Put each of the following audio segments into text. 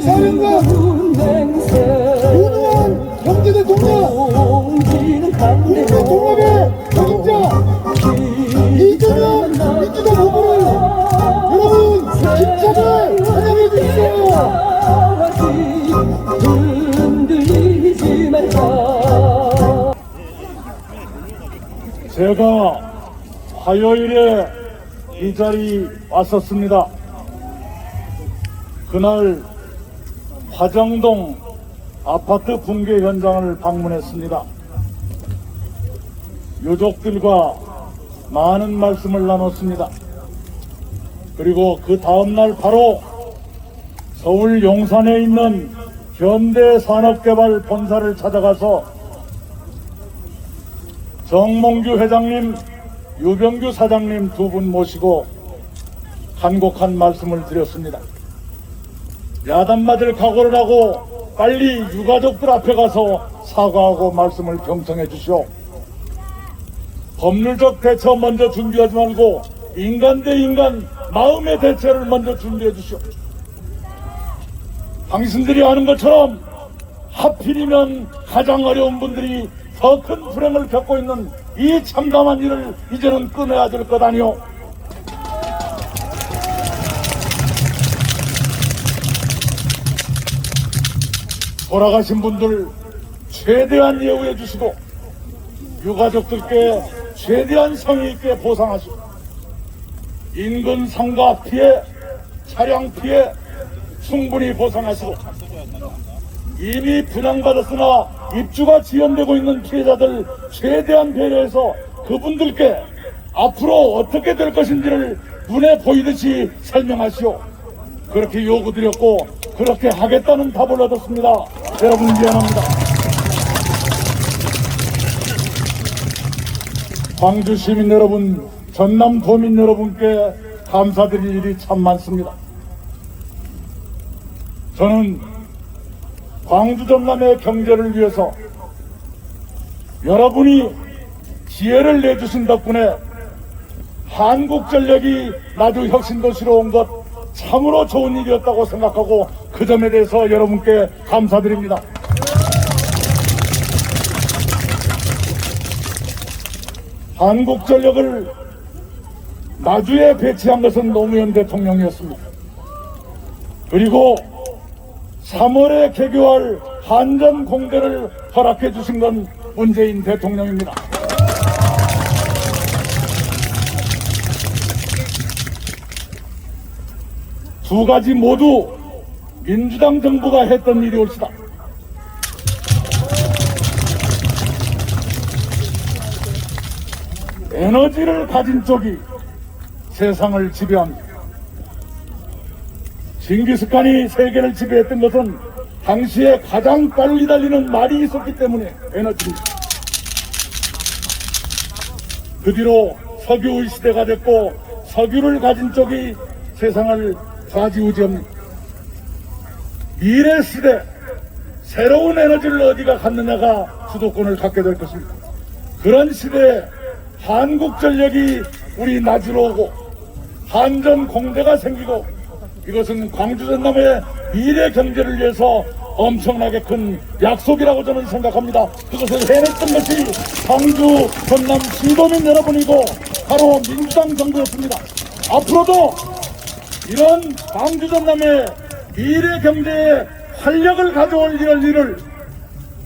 사령관 유능한 경제대통령 국민통합의 적임자 이재명 민주당 후보를 여러분 힘차게 환영해 주십시오. 제가 화요일에 이 자리에 왔었습니다. 그날 화정동 아파트 붕괴 현장을 방문했습니다. 유족들과 많은 말씀을 나눴습니다. 그리고 그 다음날 바로 서울 용산에 있는 현대산업개발 본사를 찾아가서 정몽규 회장님, 유병규 사장님 두 분 모시고 간곡한 말씀을 드렸습니다. 야단 맞을 각오를 하고 빨리 유가족들 앞에 가서 사과하고 말씀을 경청해 주시오. 법률적 대처 먼저 준비하지 말고 인간 대 인간 마음의 대처를 먼저 준비해 주시오. 당신들이 아는 것처럼 하필이면 가장 어려운 분들이 더 큰 불행을 겪고 있는 이 참담한 일을 이제는 끊어야 될 것 아니오. 돌아가신 분들 최대한 예우해 주시고 유가족들께 최대한 성의 있게 보상하시고 인근 상가 피해, 차량 피해 충분히 보상하시고 이미 분양받았으나 입주가 지연되고 있는 피해자들 최대한 배려해서 그분들께 앞으로 어떻게 될 것인지를 눈에 보이듯이 설명하시오. 그렇게 요구드렸고 그렇게 하겠다는 답을 얻었습니다. 여러분 미안합니다. 광주 시민 여러분, 전남 도민 여러분께 감사드릴 일이 참 많습니다. 저는 광주 전남의 경제를 위해서 여러분이 지혜를 내주신 덕분에 한국전력이 나주 혁신도시로 온 것 참으로 좋은 일이었다고 생각하고 그 점에 대해서 여러분께 감사드립니다. 한국전력을 나주에 배치한 것은 노무현 대통령이었습니다. 그리고 3월에 개교할 한전공대를 허락해 주신 건 문재인 대통령입니다. 두 가지 모두 민주당 정부가 했던 일이 옳시다. 에너지를 가진 쪽이 세상을 지배합니다. 징기스칸이 세계를 지배했던 것은 당시에 가장 빨리 달리는 말이 있었기 때문에 에너지입니다. 그 뒤로 석유의 시대가 됐고 석유를 가진 쪽이 세상을 좌지우지합니다. 미래 시대 새로운 에너지를 어디가 갖느냐가 주도권을 갖게 될 것입니다. 그런 시대에 한국전력이 우리 나주로 오고 한전공대가 생기고 이것은 광주 전남의 미래 경제를 위해서 엄청나게 큰 약속이라고 저는 생각합니다. 그것을 해냈던 것이 광주 전남 시도민 여러분이고 바로 민주당 정부였습니다. 앞으로도 이런 광주 전남의 미래 경제에 활력을 가져올 이런 일을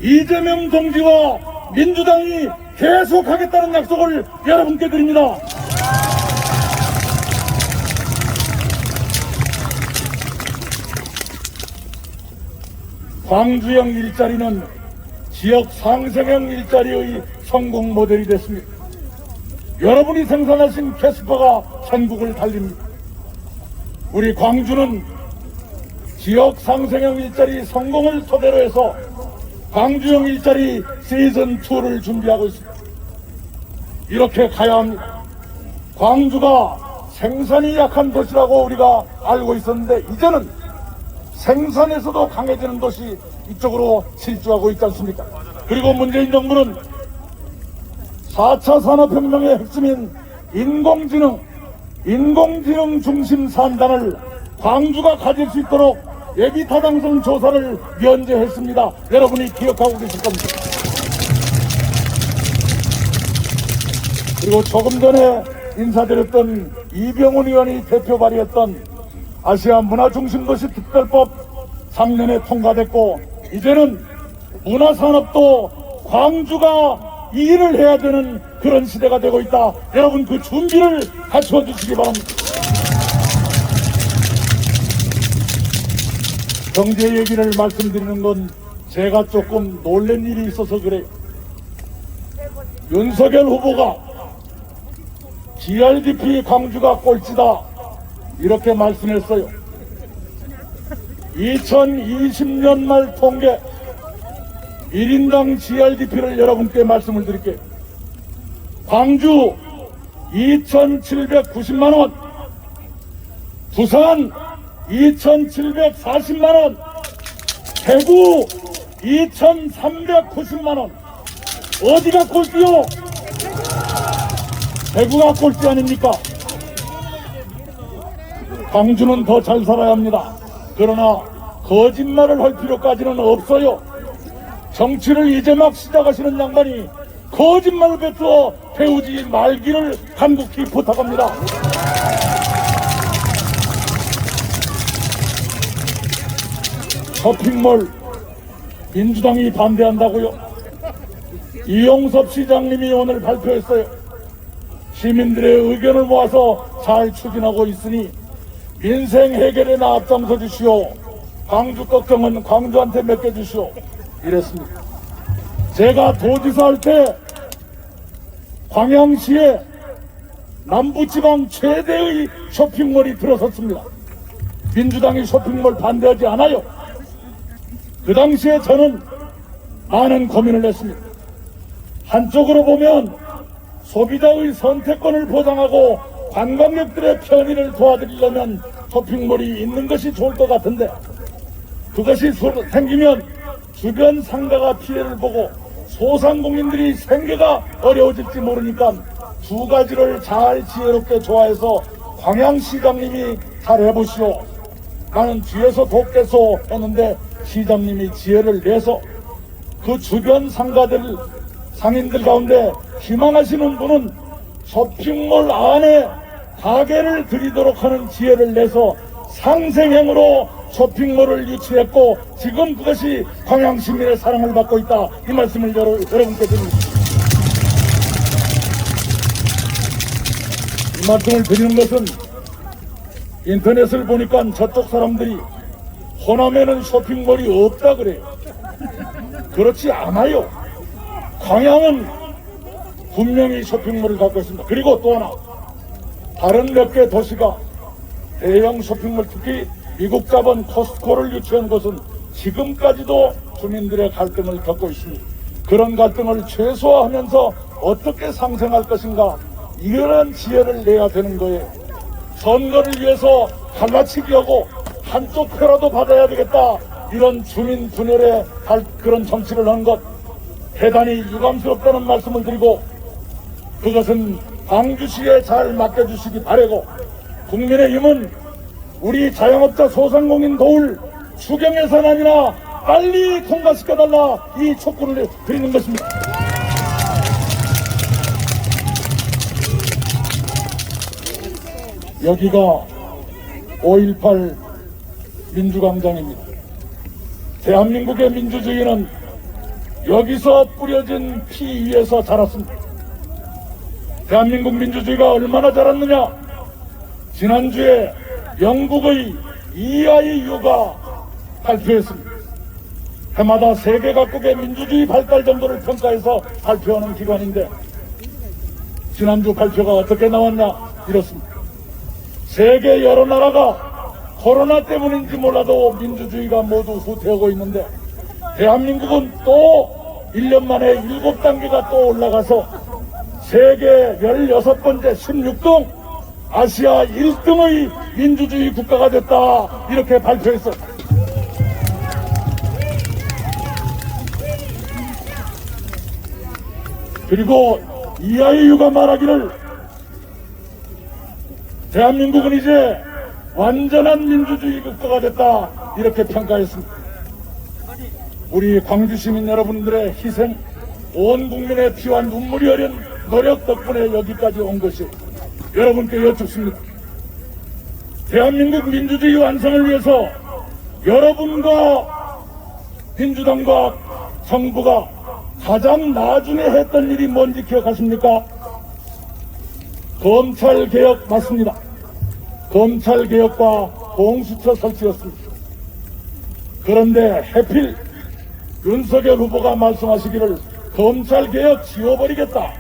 이재명 동지와 민주당이 계속하겠다는 약속을 여러분께 드립니다. 광주형 일자리는 지역 상생형 일자리의 성공 모델이 됐습니다. 여러분이 생산하신 캐스퍼가 전국을 달립니다. 우리 광주는 지역 상생형 일자리 성공을 토대로 해서 광주형 일자리 시즌2를 준비하고 있습니다. 이렇게 가야 합니다. 광주가 생산이 약한 도시라고 우리가 알고 있었는데 이제는 생산에서도 강해지는 도시 이쪽으로 실주하고 있지 않습니까? 그리고 문재인 정부는 4차 산업혁명의 핵심인 인공지능 중심 산단을 광주가 가질 수 있도록 예비 타당성 조사를 면제했습니다. 여러분이 기억하고 계실 겁니다. 그리고 조금 전에 인사드렸던 이병훈 의원이 대표 발의했던 아시아 문화중심도시 특별법 작년에 통과됐고, 이제는 문화산업도 광주가 이 일을 해야 되는 그런 시대가 되고 있다. 여러분, 그 준비를 갖추어 주시기 바랍니다. 경제 얘기를 말씀드리는 건 제가 조금 놀란 일이 있어서 그래요. 윤석열 후보가 GRDP 광주가 꼴찌다 이렇게 말씀했어요. 2020년 말 통계 1인당 GRDP를 여러분께 말씀을 드릴게요. 광주 2,790만원, 부산 2,740만원, 대구 2,390만원. 어디가 꼴찌요? 대구가 꼴찌 아닙니까? 광주는 더 잘 살아야 합니다. 그러나 거짓말을 할 필요까지는 없어요. 정치를 이제 막 시작하시는 양반이 거짓말을 뱉어 배우지 말기를 간곡히 부탁합니다. 쇼핑몰 민주당이 반대한다고요? 이용섭 시장님이 오늘 발표했어요. 시민들의 의견을 모아서 잘 추진하고 있으니 민생 해결에나 앞장서 주시오. 광주 걱정은 광주한테 맡겨주시오. 이랬습니다. 제가 도지사 할 때 광양시에 남부지방 최대의 쇼핑몰이 들어섰습니다. 민주당이 쇼핑몰 반대하지 않아요. 그 당시에 저는 많은 고민을 했습니다. 한쪽으로 보면 소비자의 선택권을 보장하고 관광객들의 편의를 도와드리려면 쇼핑몰이 있는 것이 좋을 것 같은데, 그것이 생기면 주변 상가가 피해를 보고 소상공인들이 생계가 어려워질지 모르니까 두 가지를 잘 지혜롭게 조화해서 광양시장님이 잘 해보시오. 나는 뒤에서 돕겠소 했는데 시장님이 지혜를 내서 그 주변 상가들 상인들 가운데 희망하시는 분은 쇼핑몰 안에 가게를 드리도록 하는 지혜를 내서 상생형으로 쇼핑몰을 유치했고, 지금 그것이 광양시민의 사랑을 받고 있다. 이 말씀을 여러분께 드립니다. 이 말씀을 드리는 것은 인터넷을 보니까 저쪽 사람들이 호남에는 쇼핑몰이 없다 그래요. 그렇지 않아요. 광양은 분명히 쇼핑몰을 갖고 있습니다. 그리고 또 하나, 다른 몇 개 도시가 대형 쇼핑몰, 특히 미국 자본 코스트코를 유치한 것은 지금까지도 주민들의 갈등을 겪고 있습니다. 그런 갈등을 최소화하면서 어떻게 상생할 것인가, 이런 지혜를 내야 되는 거예요. 선거를 위해서 갈라치기하고 한쪽 표라도 받아야 되겠다, 이런 주민 분열에 그런 정치를 하는 것 대단히 유감스럽다는 말씀을 드리고, 그것은 광주시에 잘 맡겨주시기 바라고, 국민의힘은 우리 자영업자 소상공인 도울 추경 예산안이나 빨리 통과시켜달라, 이 촉구를 드리는 것입니다. 여기가 5.18 민주광장입니다. 대한민국의 민주주의는 여기서 뿌려진 피 위에서 자랐습니다. 대한민국 민주주의가 얼마나 자랐느냐, 지난주에 영국의 EIU가 발표했습니다. 해마다 세계 각국의 민주주의 발달 정도를 평가해서 발표하는 기관인데, 지난주 발표가 어떻게 나왔냐, 이렇습니다. 세계 여러 나라가 코로나 때문인지 몰라도 민주주의가 모두 후퇴하고 있는데, 대한민국은 또 1년 만에 7단계가 또 올라가서 세계 16번째 16등 아시아 1등의 민주주의 국가가 됐다, 이렇게 발표했어요. 그리고 EIU가 말하기를 대한민국은 이제 완전한 민주주의 국가가 됐다 이렇게 평가했습니다. 우리 광주 시민 여러분들의 희생, 온 국민의 피와 눈물이 어린 노력 덕분에 여기까지 온 것이 여러분께 여쭙습니다. 대한민국 민주주의 완성을 위해서 여러분과 민주당과 정부가 가장 나중에 했던 일이 뭔지 기억하십니까? 검찰개혁 맞습니다. 검찰개혁과 공수처 설치였습니다. 그런데 해필 윤석열 후보가 말씀하시기를 검찰개혁 지워버리겠다,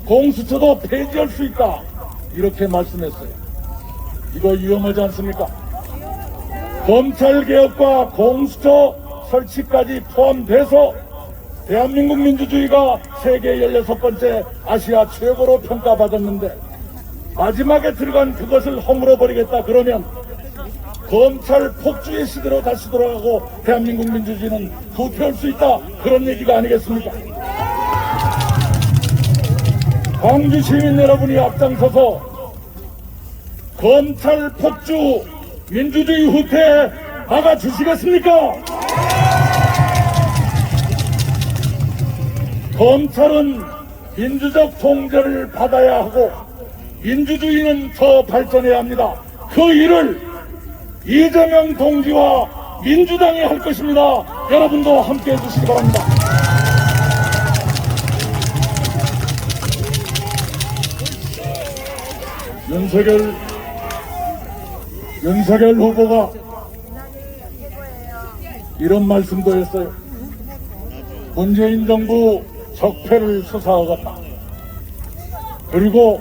공수처도 폐지할 수 있다 이렇게 말씀했어요. 이거 위험하지 않습니까? 검찰개혁과 공수처 설치까지 포함돼서 대한민국 민주주의가 세계 16번째 아시아 최고로 평가받았는데 마지막에 들어간 그것을 허물어버리겠다 그러면 검찰 폭주의 시대로 다시 돌아가고 대한민국 민주주의는 부패할 수 있다, 그런 얘기가 아니겠습니까? 광주 시민 여러분이 앞장서서 검찰 폭주, 민주주의 후퇴 막아주시겠습니까? 검찰은 민주적 통제를 받아야 하고 민주주의는 더 발전해야 합니다. 그 일을 이재명 동지와 민주당이 할 것입니다. 여러분도 함께 해주시기 바랍니다. 윤석열 후보가 이런 말씀도 했어요. 문재인 정부 적폐를 수사하겠다. 그리고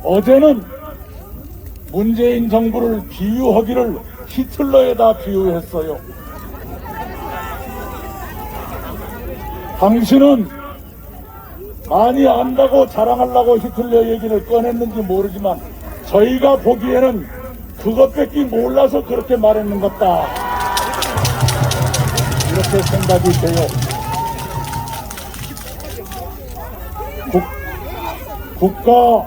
어제는 문재인 정부를 비유하기를 히틀러에다 비유했어요. 당신은 많이 안다고 자랑하려고 히틀러 얘기를 꺼냈는지 모르지만 저희가 보기에는 그것밖에 몰라서 그렇게 말했는 것 같다, 이렇게 생각이 돼요. 국가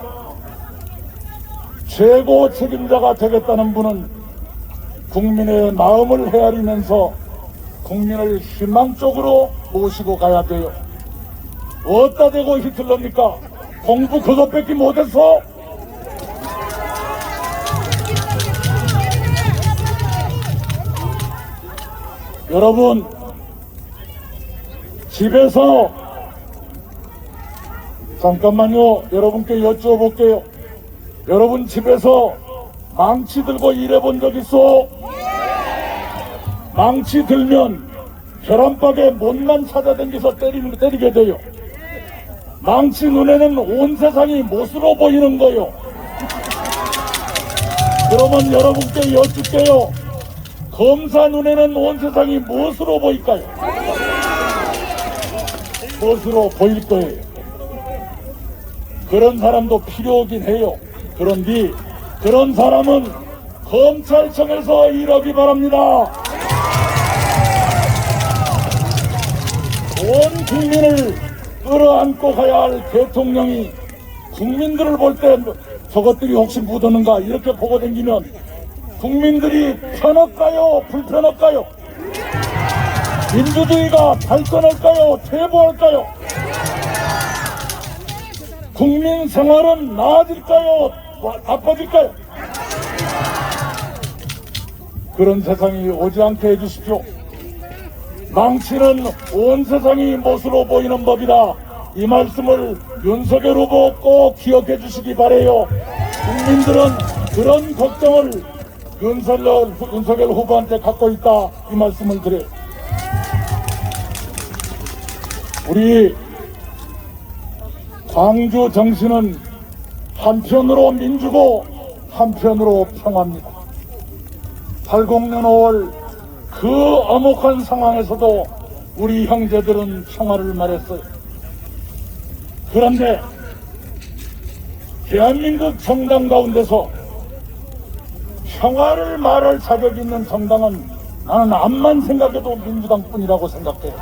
최고 책임자가 되겠다는 분은 국민의 마음을 헤아리면서 국민을 희망 쪽으로 모시고 가야 돼요. 어디다 대고 히틀러입니까? 공부 그것밖에 못해서? 여러분, 집에서 잠깐만요, 여러분께 여쭤볼게요. 여러분 집에서 망치 들고 일해본 적 있어? 망치 들면 계란박에 못만 찾아다니면서 때리게 돼요. 망치 눈에는 온 세상이 못으로 보이는 거요. 그러면 여러분께 여쭙게요. 검사 눈에는 온 세상이 무엇으로 보일까요? 무엇으로 보일 거예요. 그런 사람도 필요하긴 해요. 그런데 그런 사람은 검찰청에서 일하기 바랍니다. 온 국민을 끌어안고 가야 할 대통령이 국민들을 볼 때 저것들이 혹시 묻었는가 이렇게 보고 다니면 국민들이 편할까요? 불편할까요? 민주주의가 발전할까요? 퇴보할까요? 국민 생활은 나아질까요? 나빠질까요? 그런 세상이 오지 않게 해주십시오. 망치는 온 세상이 못으로 보이는 법이다. 이 말씀을 윤석열 후보 꼭 기억해 주시기 바라요. 국민들은 그런 걱정을 윤석열 후보한테 갖고 있다, 이 말씀을 드려요. 우리 광주 정신은 한편으로 민주고 한편으로 평화입니다. 80년 5월 그 엄혹한 상황에서도 우리 형제들은 평화를 말했어요. 그런데 대한민국 정당 가운데서 평화를 말할 자격이 있는 정당은 나는 암만 생각해도 민주당뿐이라고 생각해요.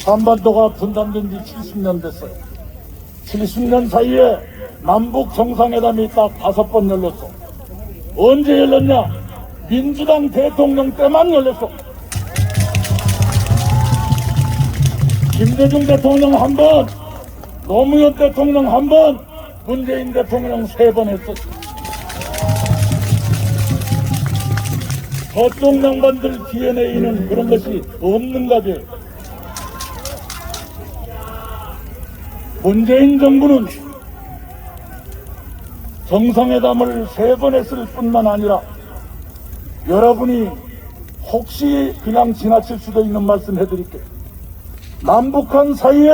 한반도가 분단된 지 70년 됐어요. 70년 사이에 남북 정상회담이 딱 5번 열렸어. 언제 열렸냐? 민주당 대통령 때만 열렸어. 김대중 대통령 한 번, 노무현 대통령 한 번, 문재인 대통령 3번 했어. 저쪽 양반들 DNA는 그런 것이 없는가 봐요. 문재인 정부는 정상회담을 3번 했을 뿐만 아니라 여러분이 혹시 그냥 지나칠 수도 있는 말씀 해드릴게요. 남북한 사이에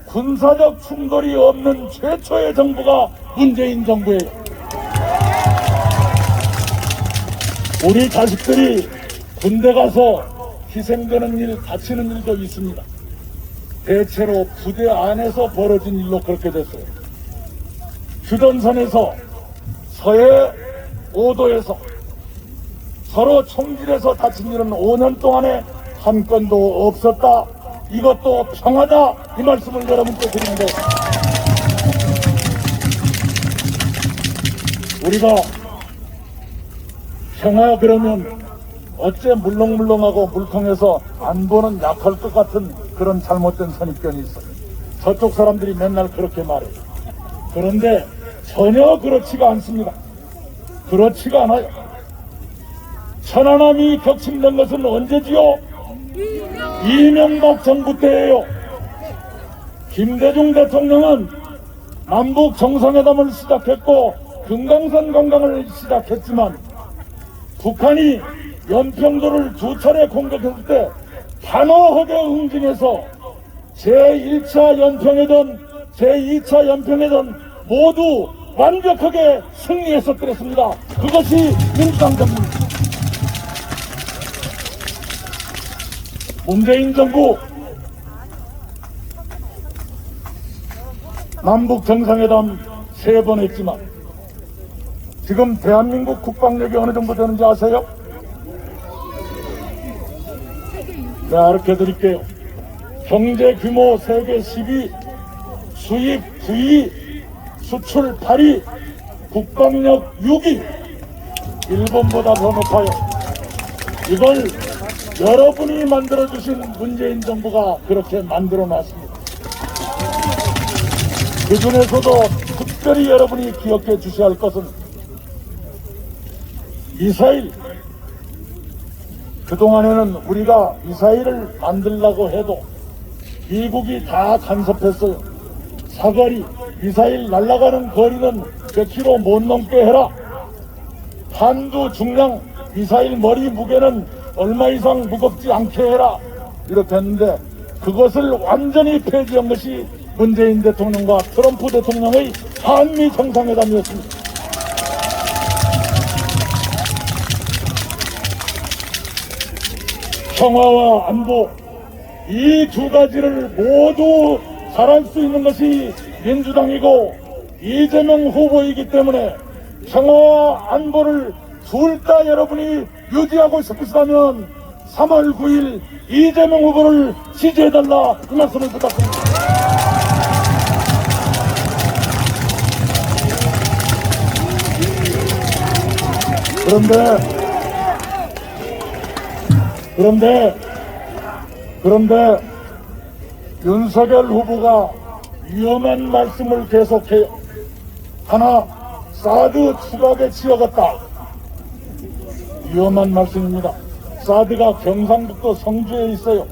군사적 충돌이 없는 최초의 정부가 문재인 정부예요. 우리 자식들이 군대 가서 희생되는 일, 다치는 일도 있습니다. 대체로 부대 안에서 벌어진 일로 그렇게 됐어요. 휴전선에서 서해 5도에서 서로 총질해서 다친 일은 5년 동안에 한 건도 없었다. 이것도 평화다. 이 말씀을 여러분께 드리는데, 우리가 평화 그러면 어째 물렁물렁하고 물컹해서 안보는 약할 것 같은 그런 잘못된 선입견이 있어요. 저쪽 사람들이 맨날 그렇게 말해요. 그런데 전혀 그렇지가 않습니다. 그렇지가 않아요. 천안함이 격침된 것은 언제지요? 이명박 정부 때예요. 김대중 대통령은 남북 정상회담을 시작했고 금강산 관광을 시작했지만 북한이 연평도를 2차례 공격했을 때 단호하게 응징해서 제1차 연평해전, 제2차 연평해전 모두 완벽하게 승리했었더랬습니다. 그것이 민주당 정부입니다. 문재인 정부 남북 정상회담 3번 했지만 지금 대한민국 국방력이 어느 정도 되는지 아세요? 네, 알게 드릴게요. 경제 규모 세계 10위, 수입 9위, 수출 8위, 국방력 6위, 일본보다 더 높아요. 이걸 여러분이 만들어주신 문재인 정부가 그렇게 만들어놨습니다. 그 중에서도 특별히 여러분이 기억해 주셔야 할 것은 미사일. 그동안에는 우리가 미사일을 만들려고 해도 미국이 다 간섭했어요. 사거리, 미사일 날아가는 거리는 100km 못 넘게 해라. 한두 중량 미사일 머리 무게는 얼마 이상 무겁지 않게 해라. 이렇게 했는데 그것을 완전히 폐지한 것이 문재인 대통령과 트럼프 대통령의 한미 정상회담이었습니다. 평화와 안보, 이 두 가지를 모두 잘할 수 있는 것이 민주당이고 이재명 후보이기 때문에 평화와 안보를 둘 다 여러분이 유지하고 싶으시다면 3월 9일 이재명 후보를 지지해달라, 이 말씀을 부탁드립니다. 그런데 윤석열 후보가 위험한 말씀을 계속해요. 하나, 사드 추가 배치하겠다. 위험한 말씀입니다. 사드가 경상북도 성주에 있어요.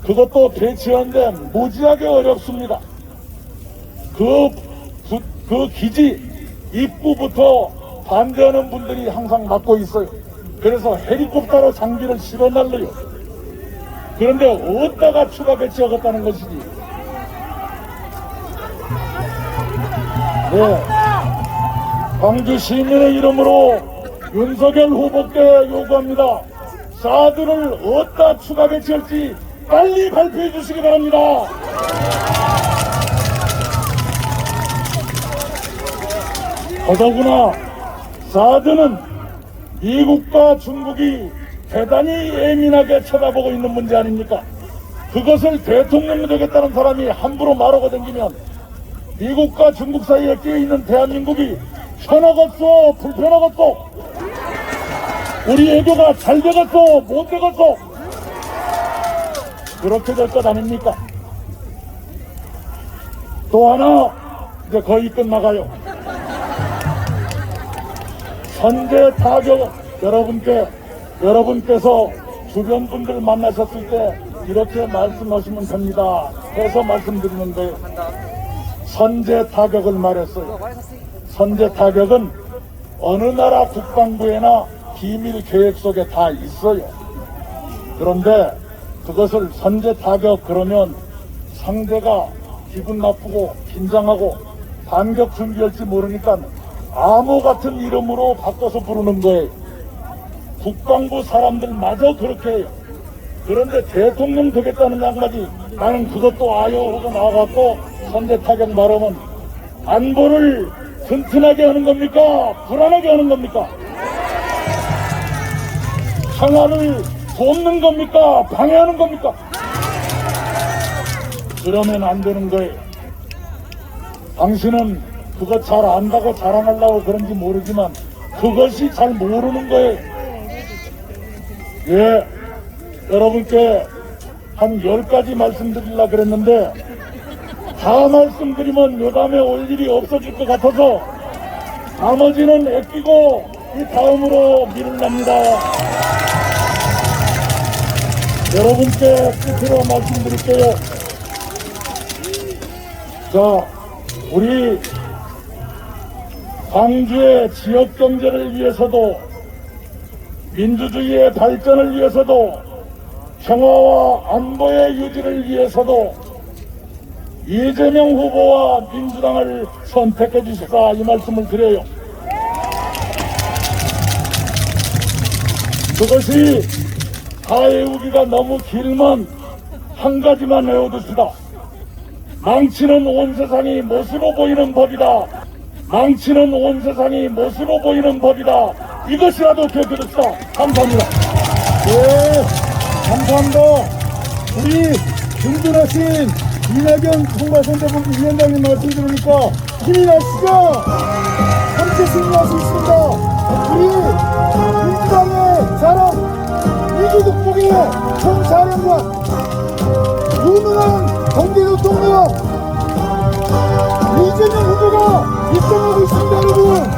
그것도 배치하는데 무지하게 어렵습니다. 그 기지 입구부터 반대하는 분들이 항상 막고 있어요. 그래서 헬리콥터로 장비를 실어 날려요. 그런데 어디다가 추가 배치하겠다는 것이지. 네, 광주 시민의 이름으로 윤석열 후보께 요구합니다. 사드를 어디다 추가 배치할지 빨리 발표해 주시기 바랍니다. 더더구나 사드는 미국과 중국이 대단히 예민하게 쳐다보고 있는 문제 아닙니까? 그것을 대통령이 되겠다는 사람이 함부로 말하고 다니면 미국과 중국 사이에 끼어있는 대한민국이 편하겠어 불편하겠어? 우리 애교가 잘 되겠어 못 되겠어? 그렇게 될 것 아닙니까? 또 하나 이제 거의 끝나가요. 선제 타격 여러분께서 주변 분들 만나셨을 때 이렇게 말씀하시면 됩니다 해서 말씀드리는데, 선제 타격을 말했어요. 선제 타격은 어느 나라 국방부에나 비밀 계획 속에 다 있어요. 그런데 그것을 선제 타격 그러면 상대가 기분 나쁘고 긴장하고 반격 준비할지 모르니까 암호 같은 이름으로 바꿔서 부르는 거예요. 국방부 사람들마저 그렇게 해요. 그런데 대통령 되겠다는 양반이 나는 그것도 아요 하고 나와갖고 선제 타격 말하면 안보를 튼튼하게 하는 겁니까? 불안하게 하는 겁니까? 평화를 돕는 겁니까? 방해하는 겁니까? 그러면 안 되는 거예요. 당신은 그거 잘 안다고 자랑하려고 그런지 모르지만 그것이 잘 모르는 거예요. 예, 여러분께 한 10가지 말씀드리려고 그랬는데 다 말씀드리면 요담에 올 일이 없어질 것 같아서 나머지는 아끼고 이 다음으로 미룰랍니다. 여러분께 끝으로 말씀드릴게요. 자, 우리 광주의 지역 경제를 위해서도 민주주의의 발전을 위해서도 평화와 안보의 유지를 위해서도 이재명 후보와 민주당을 선택해 주시라 이 말씀을 드려요. 그것이 다 외우기가 너무 길면 한 가지만 외워둡시다. 망치는 온 세상이 못으로 보이는 법이다. 망치는 온 세상이 못으로 보이는 법이다. 이것이라도 기억해둡시다. 감사합니다. 네, 감사합니다. 우리 든든하신 이낙연 총괄선대본부 위원장님 말씀 들으니까 힘이 나시죠? 함께 승리할 수 있습니다. 우리 민주당의 자랑 위기극복의 총사령관 유능한 경제교통력 이재명 후보가 입성하고 있습니다. 여러분